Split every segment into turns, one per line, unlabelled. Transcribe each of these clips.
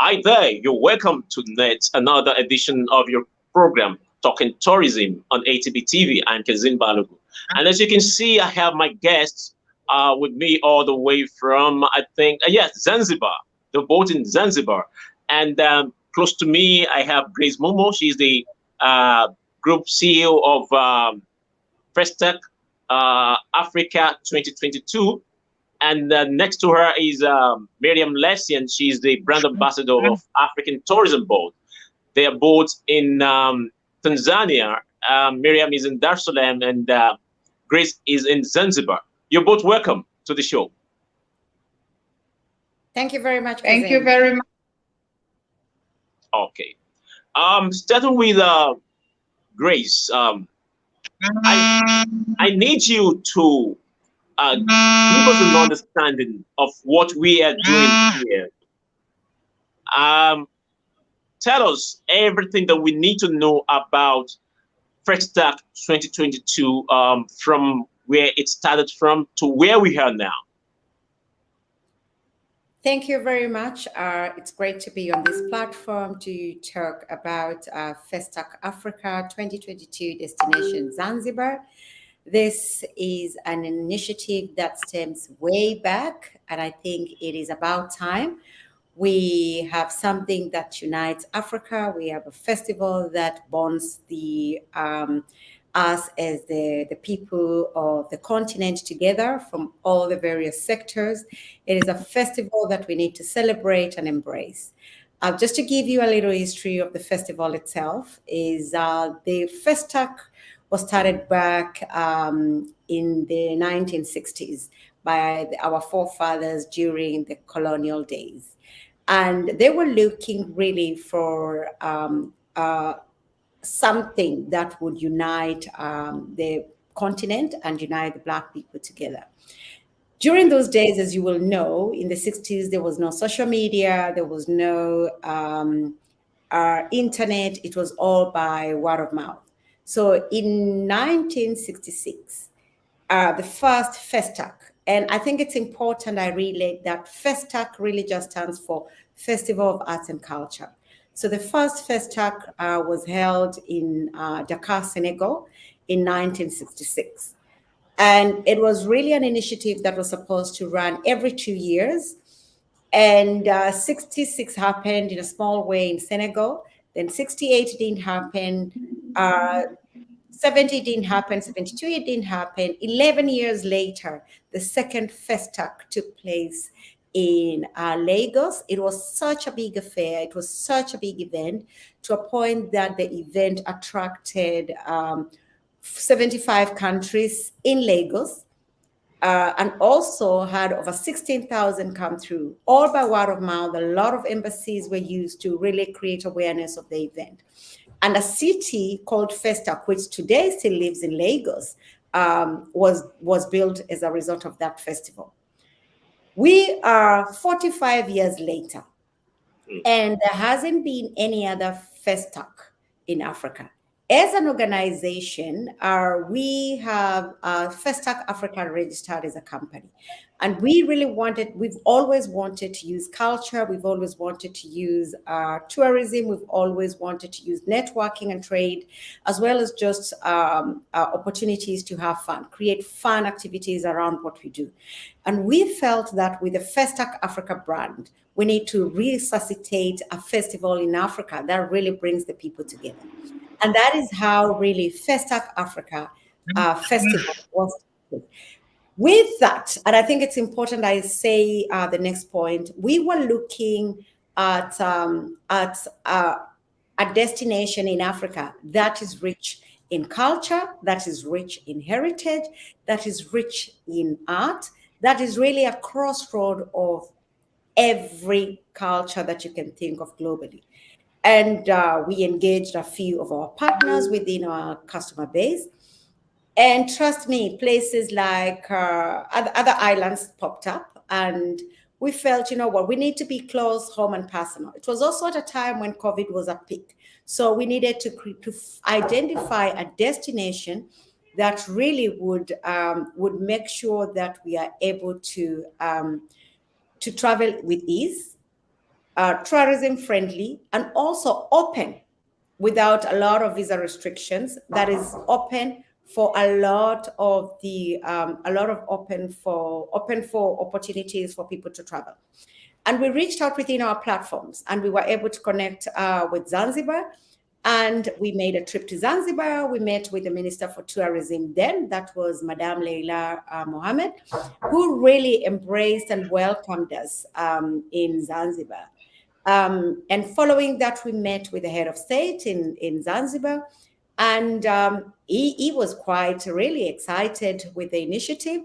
Hi there, you're welcome to another edition of your program, Talking Tourism on ATB TV. I'm Kazim Balogu. And as you can see, I have my guests with me all the way from, yes, Zanzibar. They're both in Zanzibar. And close to me, I have Grace Mumo. She's the group CEO of Festac Africa 2022. And next to her is Mariam Lesian. She's the brand ambassador of African Tourism Board. They are both in Tanzania. Mariam is in Dar es Salaam, and Grace is in Zanzibar. You're both welcome to the show.
Thank you very much.
Thank you very much.
Okay. Starting with Grace, I need you to give us an understanding of what we are doing here. Tell us everything that we need to know about Festac 2022 from where it started from to where we are now.
Thank you very much. It's great to be on this platform to talk about Festac Africa 2022 Destination Zanzibar. This is an initiative that stems way back, and I think it is about time. We have something that unites Africa. We have a festival that bonds us as the people of the continent together from all the various sectors. It is a festival that we need to celebrate and embrace. Just to give you a little history of the festival itself, is the Festac was started back in the 1960s by our forefathers during the colonial days. And they were looking really for something that would unite the continent and unite the Black people together. During those days, as you will know, in the 60s, there was no social media, there was no internet, it was all by word of mouth. So in 1966, the first Festac, and I think it's important I relate that Festac really just stands for Festival of Arts and Culture. So the first Festac was held in Dakar, Senegal in 1966. And it was really an initiative that was supposed to run every 2 years. And 66 happened in a small way in Senegal. Then 68 didn't happen. 70 didn't happen. 72 it didn't happen. 11 years later, the second Festac took place in Lagos. It was such a big affair. It was such a big event to a point that the event attracted 75 countries in Lagos. And also had over 16,000 come through, all by word of mouth. A lot of embassies were used to really create awareness of the event. And a city called Festac, which today still lives in Lagos, was built as a result of that festival. We are 45 years later, and there hasn't been any other Festac in Africa. As an organization, we have Festac Africa registered as a company. And we've always wanted to use culture. We've always wanted to use tourism. We've always wanted to use networking and trade, as well as just opportunities to have fun, create fun activities around what we do. And we felt that with the Festac Africa brand, we need to resuscitate a festival in Africa that really brings the people together. And that is how really Festac Africa festival was. With that, and I think it's important I say the next point, we were looking at a destination in Africa that is rich in culture, that is rich in heritage, that is rich in art, that is really a crossroad of every culture that you can think of globally. And we engaged a few of our partners within our customer base. And trust me, places like other islands popped up, and we felt, you know what, we need to be close, home, and personal. It was also at a time when COVID was at peak. So we needed to identify a destination that really would make sure that we are able to travel with ease, tourism friendly, and also open without a lot of visa restrictions. That is open for a lot of the open for opportunities for people to travel. And we reached out within our platforms, and we were able to connect with Zanzibar. And we made a trip to Zanzibar. We met with the Minister for Tourism then, that was Madam Leila Mohammed, who really embraced and welcomed us in Zanzibar. And following that, we met with the head of state in Zanzibar. And he was quite really excited with the initiative.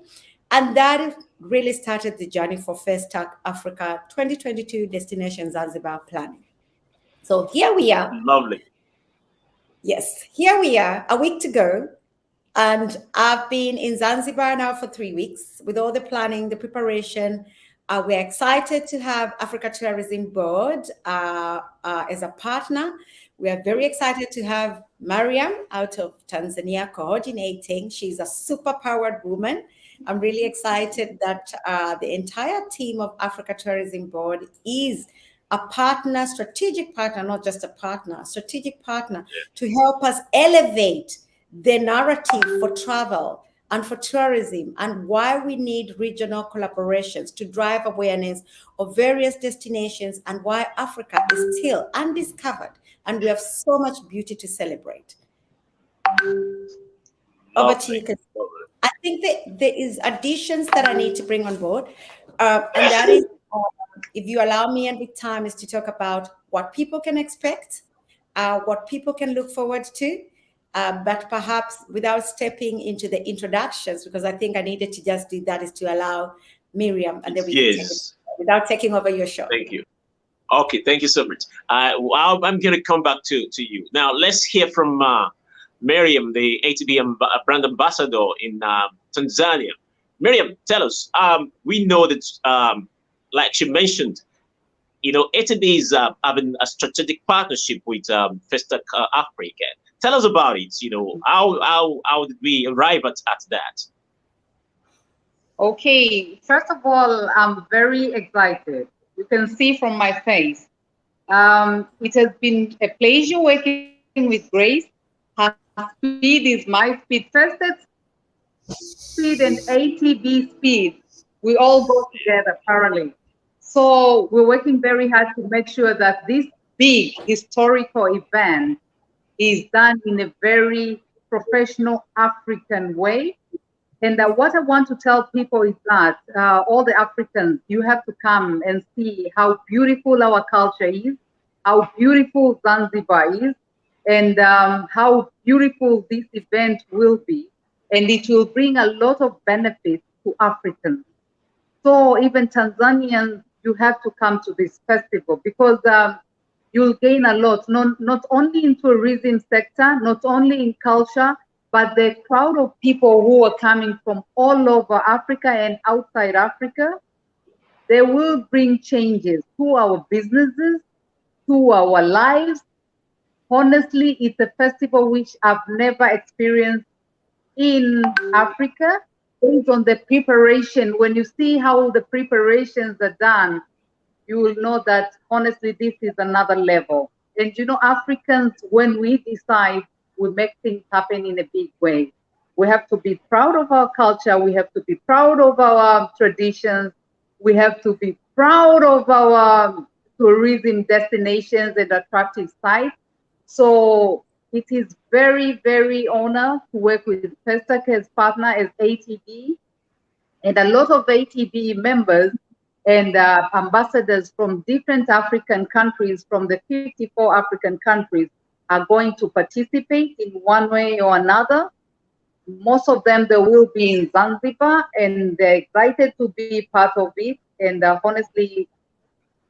And that really started the journey for Festac Africa 2022 Destination Zanzibar Planning. So here we are.
Lovely.
Yes, here we are, a week to go. And I've been in Zanzibar now for 3 weeks with all the planning, the preparation. We're excited to have Africa Tourism Board as a partner. We are very excited to have Mariam out of Tanzania coordinating. She's a super powered woman. I'm really excited that the entire team of Africa Tourism Board is a partner, strategic partner, not just a partner, strategic partner to help us elevate the narrative for travel and for tourism, and why we need regional collaborations to drive awareness of various destinations, and why Africa is still undiscovered and we have so much beauty to celebrate. Over to you. I think that there is additions that I need to bring on board, and that is, if you allow me and with time, is to talk about what people can expect, what people can look forward to, but perhaps without stepping into the introductions, because I think I needed to just do that, is to allow Mariam, and then we can take it without taking over your show.
Thank you. Okay, thank you so much. I'm going to come back to you. Now, let's hear from Mariam, the ATB Brand Ambassador in Tanzania. Mariam, tell us, we know that, like she mentioned, ATB is having a strategic partnership with Festac Africa. Tell us about it. How did we arrive at that?
Okay, first of all, I'm very excited. You can see from my face. It has been a pleasure working with Grace. Her speed is my speed. Festac speed and ATB speed, we all go together parallel. So we're working very hard to make sure that this big historical event is done in a very professional African way. And what I want to tell people is that all the Africans, you have to come and see how beautiful our culture is, how beautiful Zanzibar is, and how beautiful this event will be. And it will bring a lot of benefits to Africans. So even Tanzanians, you have to come to this festival, because you'll gain a lot, not only in tourism sector, not only in culture, but the crowd of people who are coming from all over Africa and outside Africa, they will bring changes to our businesses, to our lives. Honestly, it's a festival which I've never experienced in Africa. Based on the preparation, when you see how the preparations are done, you will know that honestly, this is another level. And Africans, when we decide, we make things happen in a big way. We have to be proud of our culture. We have to be proud of our traditions. We have to be proud of our tourism destinations and attractive sites. So it is very, very honored to work with Festac as partner, as ATB, and a lot of ATB members and ambassadors from different African countries, from the 54 African countries, are going to participate in one way or another. Most of them, they will be in Zanzibar, and they're excited to be part of it. And honestly,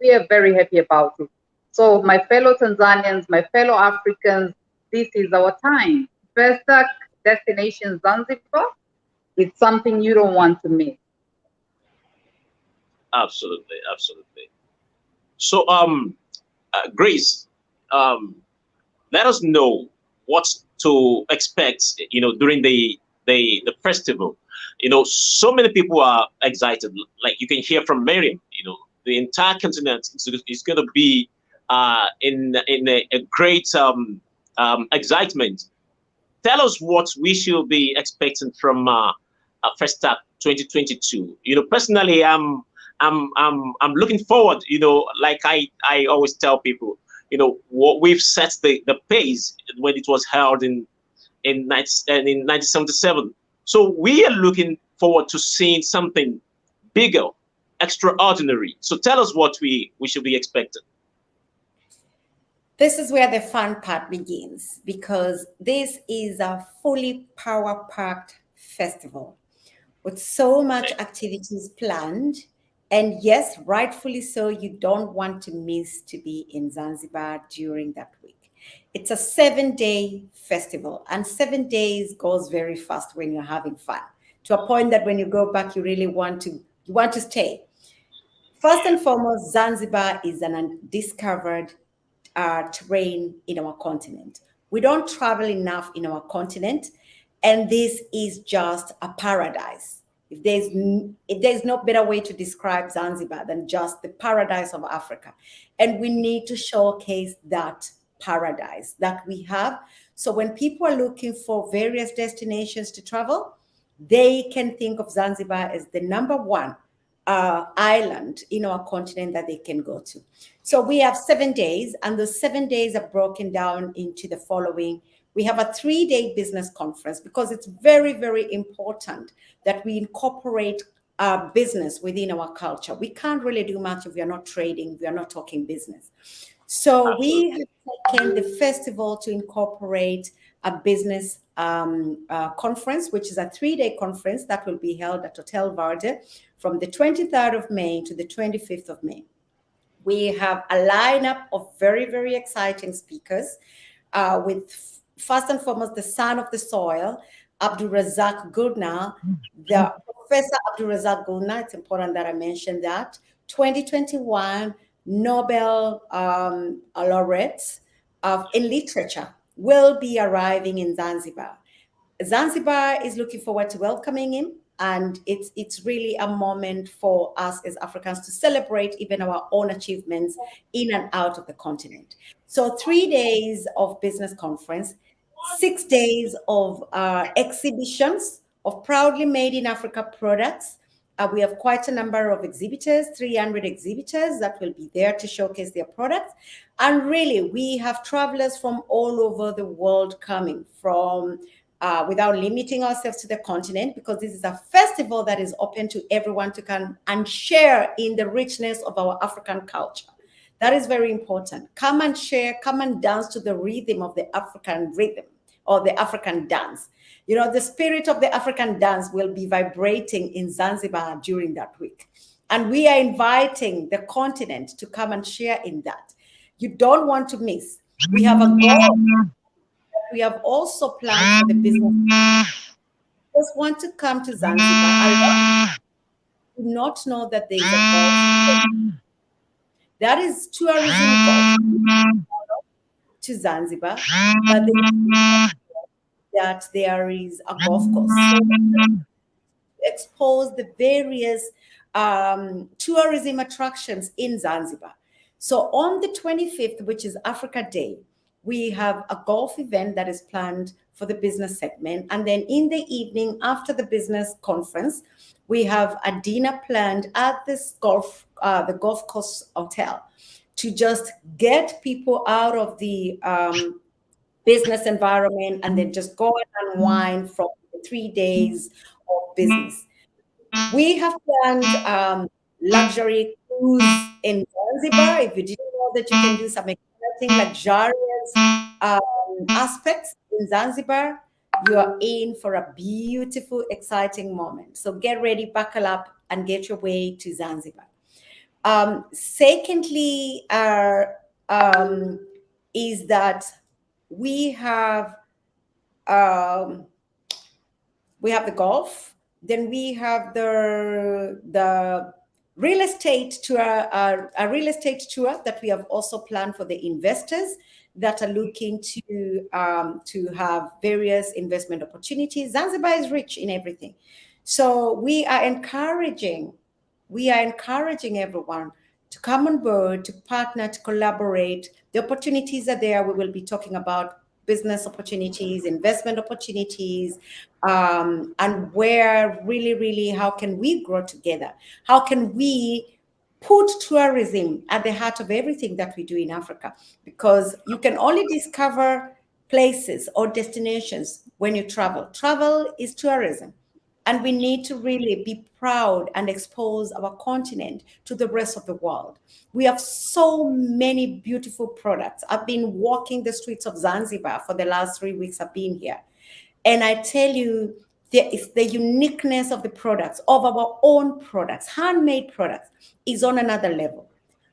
we are very happy about it. So my fellow Tanzanians, my fellow Africans, this is our time. Festac Destination Zanzibar, it's something you don't want to miss.
Absolutely, absolutely. So, Grace, let us know what to expect, during the festival. So many people are excited. Like you can hear from Mariam, the entire continent is going to be in a great excitement. Tell us what we should be expecting from Festac 2022. Personally, I'm looking forward. Like I always tell people, what we've set the pace when it was held in 1977. So we are looking forward to seeing something bigger, extraordinary. So tell us what we should be expecting.
This is where the fun part begins, because this is a fully power-packed festival with so much activities planned. And yes, rightfully so, you don't want to miss to be in Zanzibar during that week. It's a 7-day festival, and 7 days goes very fast when you're having fun, to a point that when you go back, you really want to stay. First and foremost, Zanzibar is an undiscovered terrain in our continent. We don't travel enough in our continent, and this is just a paradise. If there's no better way to describe Zanzibar than just the paradise of Africa. And we need to showcase that paradise that we have. So when people are looking for various destinations to travel, they can think of Zanzibar as the number one island in our continent that they can go to. So we have 7 days, and the 7 days are broken down into the following. We have a 3-day business conference, because it's very, very important that we incorporate business within our culture. We can't really do much if we are not trading, we are not talking business. So we have taken the festival to incorporate a business conference, which is a 3-day conference that will be held at Hotel Verde from the 23rd of May to the 25th of May. We have a lineup of very, very exciting speakers with first and foremost, the son of the soil, Abdul Razak Gulna, the Professor Abdul Razak Gulna. It's important that I mention that. 2021 Nobel laureate in literature will be arriving in Zanzibar. Zanzibar is looking forward to welcoming him, and it's really a moment for us as Africans to celebrate even our own achievements in and out of the continent. So 3 days of business conference, 6 days of exhibitions of proudly made in Africa products. We have quite a number of exhibitors, 300 exhibitors that will be there to showcase their products. And really, we have travelers from all over the world coming from, without limiting ourselves to the continent, because this is a festival that is open to everyone to come and share in the richness of our African culture. That is very important. Come and share, come and dance to the rhythm of the African rhythm or the African dance. The spirit of the African dance will be vibrating in Zanzibar during that week. And we are inviting the continent to come and share in that. You don't want to miss. We have a goal that we have also planned for the business. Just want to come to Zanzibar. I do not know that there is a golf. That is tourism golf to Zanzibar, but that there is a golf course. So expose the various tourism attractions in Zanzibar. So on the 25th, which is Africa Day, we have a golf event that is planned for the business segment. And then in the evening, after the business conference, we have a dinner planned at this the golf course hotel to just get people out of the business environment and then just go and unwind from the 3 days of business. We have planned luxury cruise in Zanzibar. If you didn't know that you can do some exciting, luxurious aspects in Zanzibar, you are in for a beautiful, exciting moment. So get ready, buckle up, and get your way to Zanzibar. Secondly, is that we have the golf. Then we have the real estate tour, a real estate tour that we have also planned for the investors that are looking to have various investment opportunities. Zanzibar is rich in everything, so we are encouraging everyone to come on board, to partner, to collaborate. The opportunities are there. We will be talking about business opportunities, investment opportunities, and where really, really, how can we grow together? How can we put tourism at the heart of everything that we do in Africa? Because you can only discover places or destinations when you travel. Travel is tourism. And we need to really be proud and expose our continent to the rest of the world. We have so many beautiful products. I've been walking the streets of Zanzibar for the last 3 weeks I've been here. And I tell you, the uniqueness of the products, of our own products, handmade products, is on another level.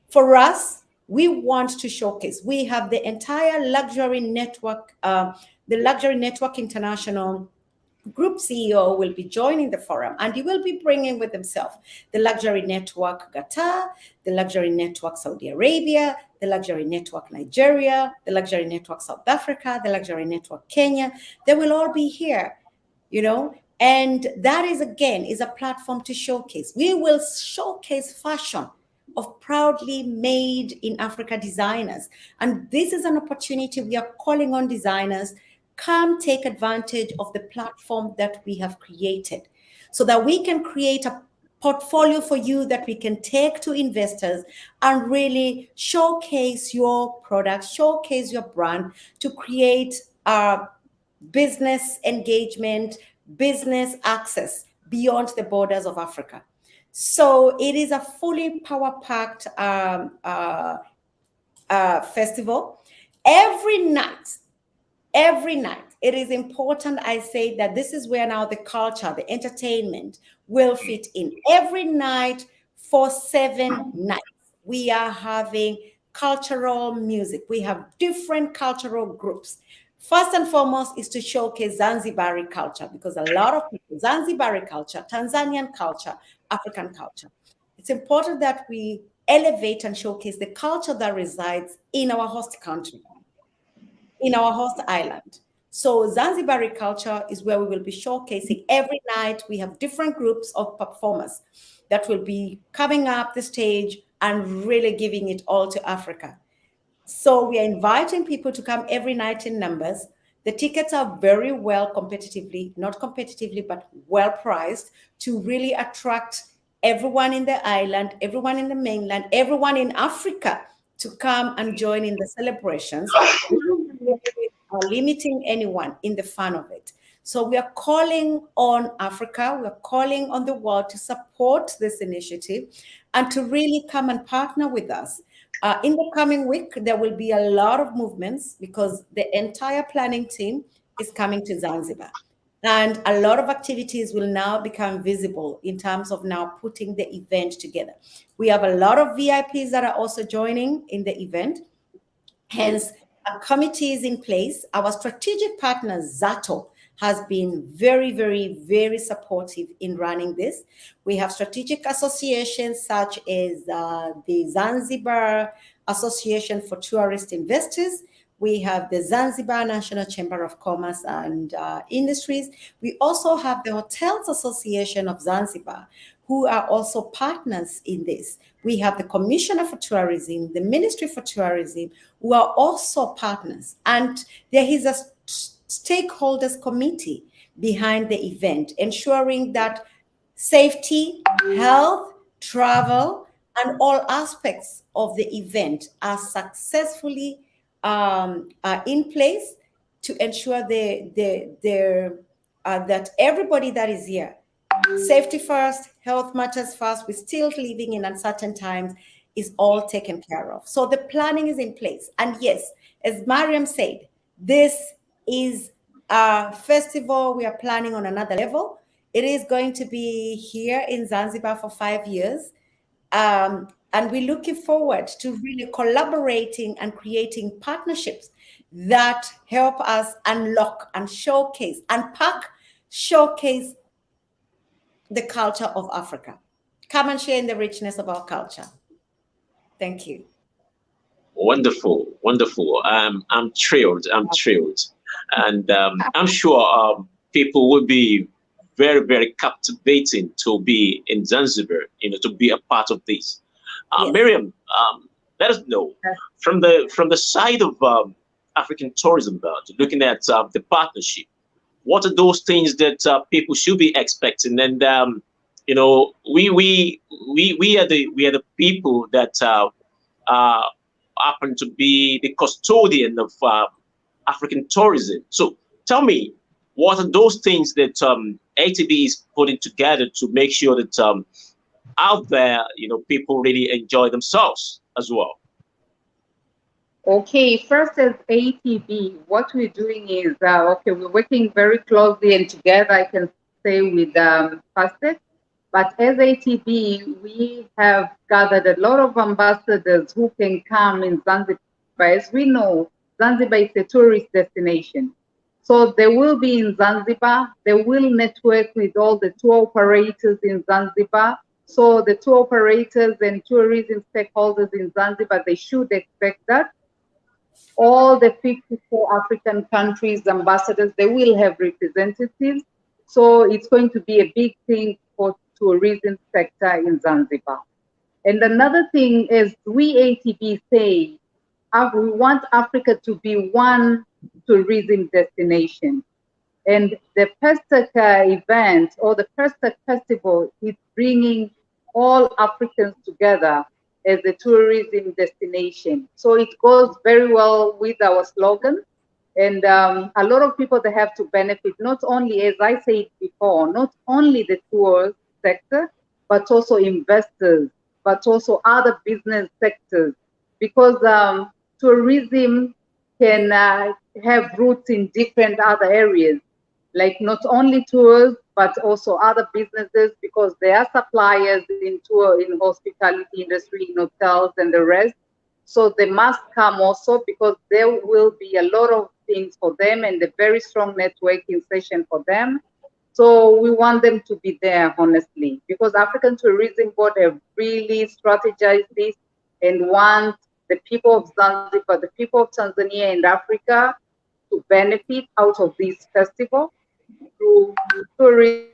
For us, we want to showcase. We have the entire luxury network, the Luxury Network International Group CEO will be joining the forum, and he will be bringing with himself the Luxury Network Qatar, the Luxury Network Saudi Arabia, the Luxury Network Nigeria, the Luxury Network South Africa, the Luxury Network Kenya. They will all be here, you know, and that is, again, is a platform to showcase. We will showcase fashion of proudly made in Africa designers. And this is an opportunity. We are calling on designers, come take advantage of the platform that we have created so that we can create a portfolio for you that we can take to investors and really showcase your product, showcase your brand to create business engagement, business access beyond the borders of Africa. So it is a fully power-packed festival. Every night, it is important I say that this is where now the culture, the entertainment will fit in. Every night for 7 nights, we are having cultural music. We have different cultural groups. First and foremost is to showcase Zanzibari culture, because a lot of people, Zanzibari culture, Tanzanian culture, African culture. It's important that we elevate and showcase the culture that resides in our host country, in our host island. So Zanzibari culture is where we will be showcasing. Every night we have different groups of performers that will be coming up the stage and really giving it all to Africa. So we are inviting people to come every night in numbers. The tickets are very well competitively, not competitively, but well priced to really attract everyone in the island, everyone in the mainland, everyone in Africa to come and join in the celebrations. Are limiting anyone in the fun of it. So we are calling on Africa, we are calling on the world to support this initiative and to really come and partner with us. In the coming week, there will be a lot of movements because the entire planning team is coming to Zanzibar. And a lot of activities will now become visible in terms of now putting the event together. We have a lot of VIPs that are also joining in the event. Hence, a committee is in place. Our strategic partner, Zato, has been very, very, very supportive in running this. We have strategic associations such as the Zanzibar Association for Tourist Investors. We have the Zanzibar National Chamber of Commerce and Industries. We also have the Hotels Association of Zanzibar, who are also partners in this. We have the Commissioner for Tourism, the Ministry for Tourism, who are also partners. And there is a stakeholders committee behind the event, ensuring that safety, health, travel, and all aspects of the event are successfully in place to ensure that everybody that is here, safety first, health matters first, we're still living in uncertain times, is all taken care of. So the planning is in place. And yes, as Mariam said, this is a festival we are planning on another level. It is going to be here in Zanzibar for 5 years. And we're looking forward to really collaborating and creating partnerships that help us unlock and showcase, showcase the culture of Africa. Come and share in the richness of our culture. Thank you.
Wonderful, wonderful. I'm thrilled. And I'm sure people will be very, very captivating to be in Zanzibar, to be a part of this.
Yes.
Mariam, let us know from the side of African tourism board, looking at the partnership. What are those things that people should be expecting? And we are the people that uh, happen to be the custodian of African tourism. So tell me, what are those things that ATB is putting together to make sure that out there, people really enjoy themselves as well?
Okay, first as ATB, what we're doing is, we're working very closely and together, I can say, with Festac. But as ATB, we have gathered a lot of ambassadors who can come in Zanzibar. As we know, Zanzibar is a tourist destination. So they will be in Zanzibar. They will network with all the tour operators in Zanzibar. So the tour operators and tourism stakeholders in Zanzibar, they should expect that. All the 54 African countries ambassadors, they will have representatives. So it's going to be a big thing for tourism sector in Zanzibar. And another thing is we ATB say, we want Africa to be one tourism destination. And the Festac event or the Festac festival is bringing all Africans together as a tourism destination. So it goes very well with our slogan. And a lot of people, they have to benefit, not only, as I said before, not only the tour sector, but also investors, but also other business sectors, because tourism can have roots in different other areas, like not only tours, but also other businesses, because there are suppliers in tour, in hospitality industry, in hotels and the rest. So they must come also, because there will be a lot of things for them and a very strong networking session for them. So we want them to be there, honestly, because African Tourism Board have really strategized this and want the people of Zanzibar, the people of Tanzania and Africa to benefit out of this festival through tourism,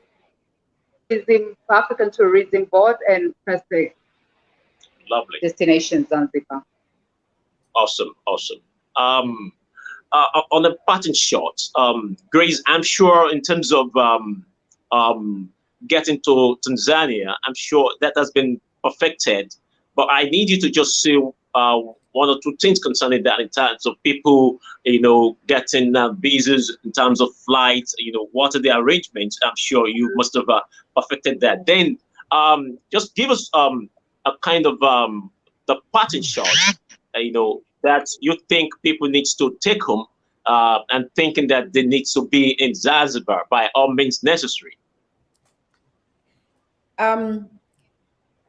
African Tourism Board and Festac
Lovely.
Destination Zanzibar.
Awesome. On a pattern shot, Grace, I'm sure in terms of getting to Tanzania, I'm sure that has been perfected. But I need you to just say one or two things concerning that in terms of people, getting visas, in terms of flights, what are the arrangements? I'm sure you must have perfected that. Then just give us a kind of the pattern shot, that you think people need to take home and thinking that they need to be in Zanzibar by all means necessary.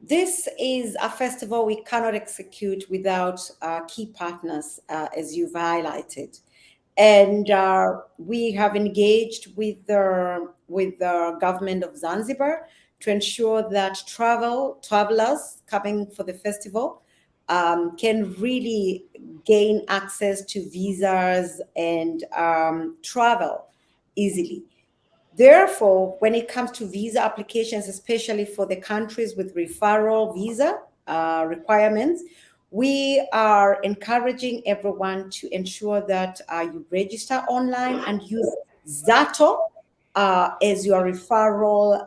This is a festival we cannot execute without key partners, as you've highlighted. And we have engaged with the government of Zanzibar to ensure that travelers coming for the festival can really gain access to visas and travel easily. Therefore, when it comes to visa applications, especially for the countries with referral visa requirements, we are encouraging everyone to ensure that you register online and use Zato as your referral.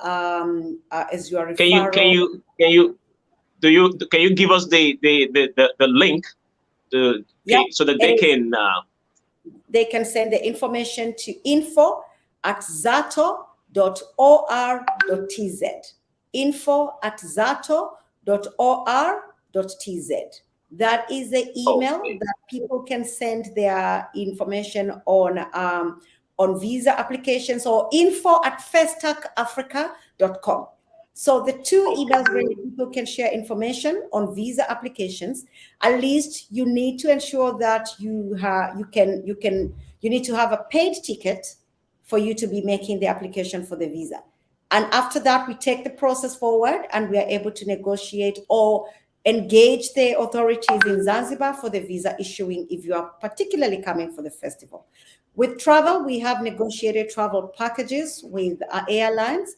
Can you give us the link so that
they can send the information to info@zato.or.tz. info@zato.or.tz. That is the email that people can send their information on visa applications, or info@festacafrica.com. So the two emails where people can share information on visa applications. At least you need to ensure that you need to have a paid ticket for you to be making the application for the visa. And after that, we take the process forward and we are able to negotiate or engage the authorities in Zanzibar for the visa issuing if you are particularly coming for the festival. With travel, we have negotiated travel packages with airlines,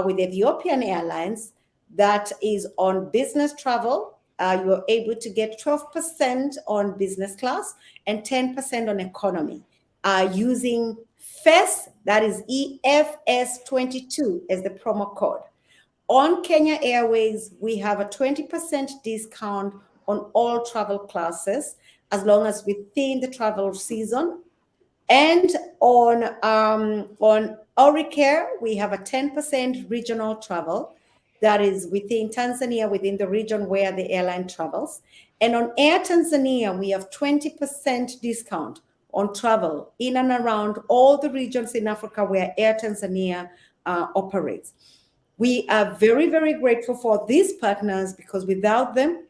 with Ethiopian Airlines, that is on business travel you are able to get 12% on business class and 10% on economy using FES, that is EFS22 as the promo code. On Kenya Airways, we have a 20% discount on all travel classes as long as within the travel season. And on Auricare, we have a 10% regional travel that is within Tanzania, within the region where the airline travels. And on Air Tanzania, we have 20% discount on travel in and around all the regions in Africa where Air Tanzania operates. We are very, very grateful for these partners because without them,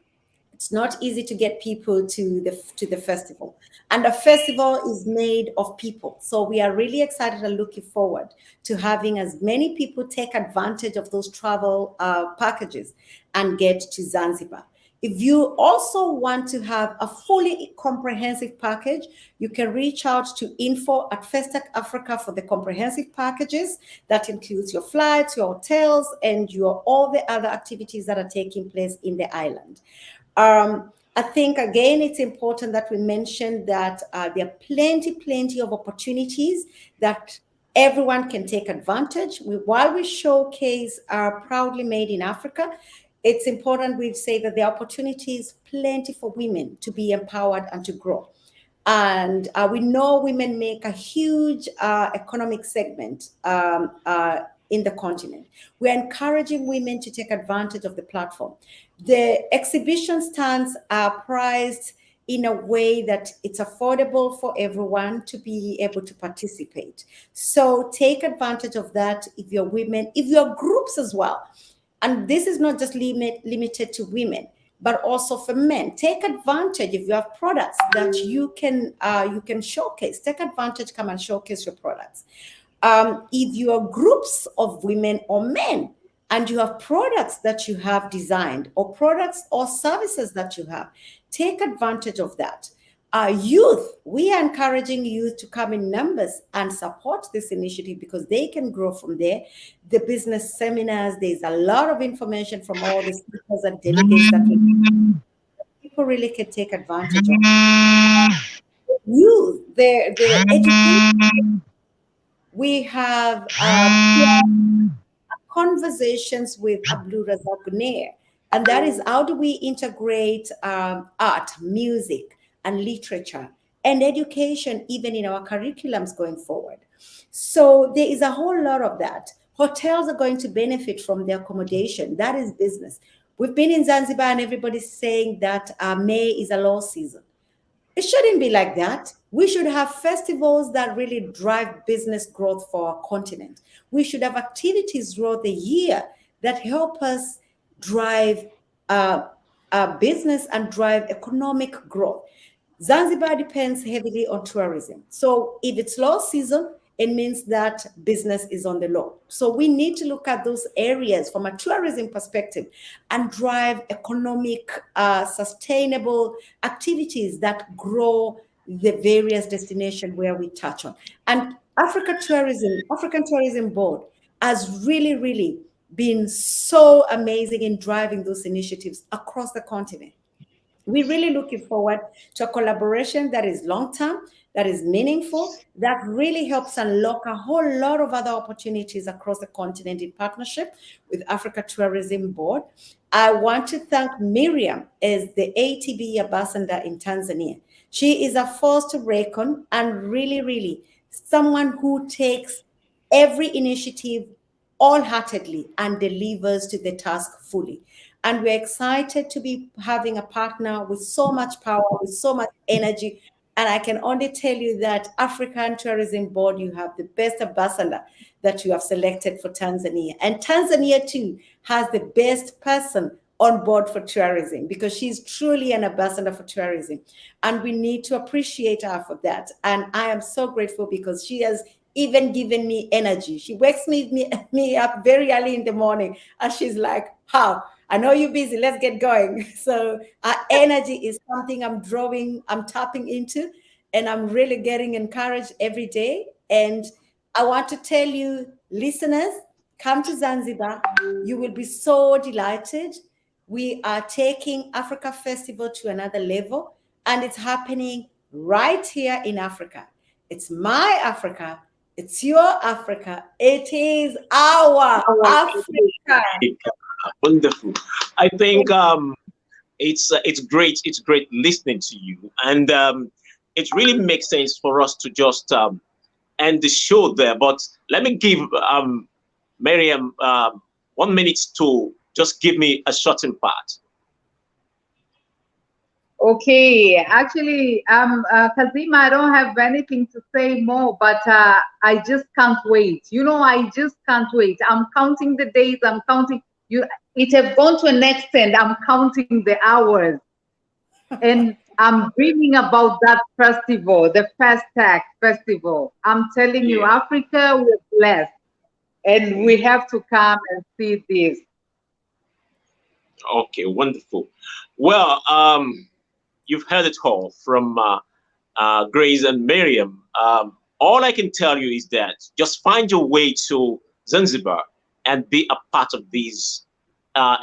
it's not easy to get people to the festival. And the festival is made of people. So we are really excited and looking forward to having as many people take advantage of those travel packages and get to Zanzibar. If you also want to have a fully comprehensive package, you can reach out to info@Festac Africa for the comprehensive packages. That includes your flights, your hotels, and all the other activities that are taking place in the island. I think, again, it's important that we mention that there are plenty of opportunities that everyone can take advantage. While we showcase our proudly made in Africa, it's important we say that the opportunities plenty for women to be empowered and to grow. And we know women make a huge economic segment in the continent. We're encouraging women to take advantage of the platform. The exhibition stands are priced in a way that it's affordable for everyone to be able to participate. So take advantage of that if you're women, if you're groups as well. And this is not just limited to women, but also for men. Take advantage if you have products that you can showcase. Take advantage, come and showcase your products. If you are groups of women or men and you have products that you have designed or products or services that you have, take advantage of that. Youth, we are encouraging youth to come in numbers and support this initiative because they can grow from there. The business seminars, there's a lot of information from all the speakers and delegates that people really can take advantage of. Youth, the education. We have conversations with Abdul Razak Gunair, and that is how do we integrate art, music, and literature and education even in our curriculums going forward. So there is a whole lot of that. Hotels are going to benefit from the accommodation. That is business. We've been in Zanzibar and everybody's saying that May is a low season. It shouldn't be like that. We should have festivals that really drive business growth for our continent. We should have activities throughout the year that help us drive business and drive economic growth. Zanzibar depends heavily on tourism. So if it's low season, it means that business is on the low. So we need to look at those areas from a tourism perspective and drive economic, sustainable activities that grow the various destinations where we touch on. And African Tourism Board has really been so amazing in driving those initiatives across the continent. We're really looking forward to a collaboration that is long-term, that is meaningful, that really helps unlock a whole lot of other opportunities across the continent in partnership with Africa Tourism Board. I want to thank Mariam as the ATB Ambassador in Tanzania. She is a force to reckon and really someone who takes every initiative wholeheartedly and delivers to the task fully. And we're excited to be having a partner with so much power, with so much energy. And I can only tell you that African Tourism Board, you have the best ambassador that you have selected for Tanzania. And Tanzania too has the best person on board for tourism because she's truly an ambassador for tourism. And we need to appreciate her for that. And I am so grateful because she has even given me energy. She wakes me up very early in the morning and she's like, how? I know you're busy, let's get going. So our energy is something I'm tapping into, and I'm really getting encouraged every day. And I want to tell you, listeners, come to Zanzibar. You will be so delighted. we are taking Africa Festival to another level, and it's happening right here in Africa. It's my Africa. It's your Africa. It is our Africa.
Wonderful. I think it's great. It's great listening to you, and it really makes sense for us to just end the show there. But let me give Mariam 1 minute to just give me a shortened part.
Okay, actually, Kazima, I don't have anything to say more, but I just can't wait. You know, I just can't wait. I'm counting the days. I'm counting. It has gone to an extent. I'm counting the hours, and I'm dreaming about that festival, the Festac festival. I'm telling you, Africa, we're blessed, and we have to come and see this.
Okay, wonderful. Well, you've heard it all from Grace and Mariam. All I can tell you is that just find your way to Zanzibar and be a part of this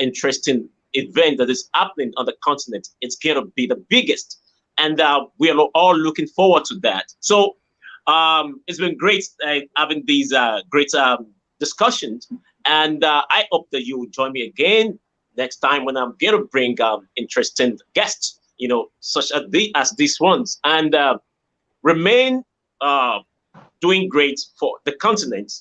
interesting event that is happening on the continent. It's going to be the biggest, and we are all looking forward to that. So it's been great having these great discussions, and I hope that you will join me again next time when I'm going to bring interesting guests, such as these ones, and remain doing great for the continent.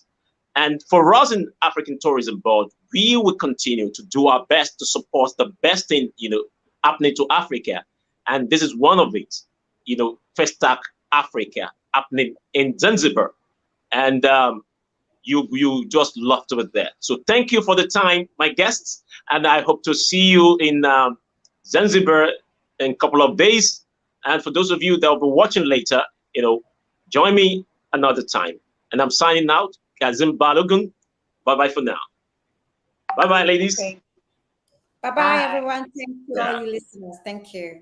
And for us in African Tourism Board, we will continue to do our best to support the best thing, happening to Africa. And this is one of it, Festac Africa happening in Zanzibar. And you just love to be there. So thank you for the time, my guests. And I hope to see you in Zanzibar in a couple of days. And for those of you that will be watching later, join me another time. And I'm signing out. Kazim Balogun. Bye-bye for now. Bye-bye, ladies.
Bye-bye, everyone. Thank you, all you listeners. Thank you.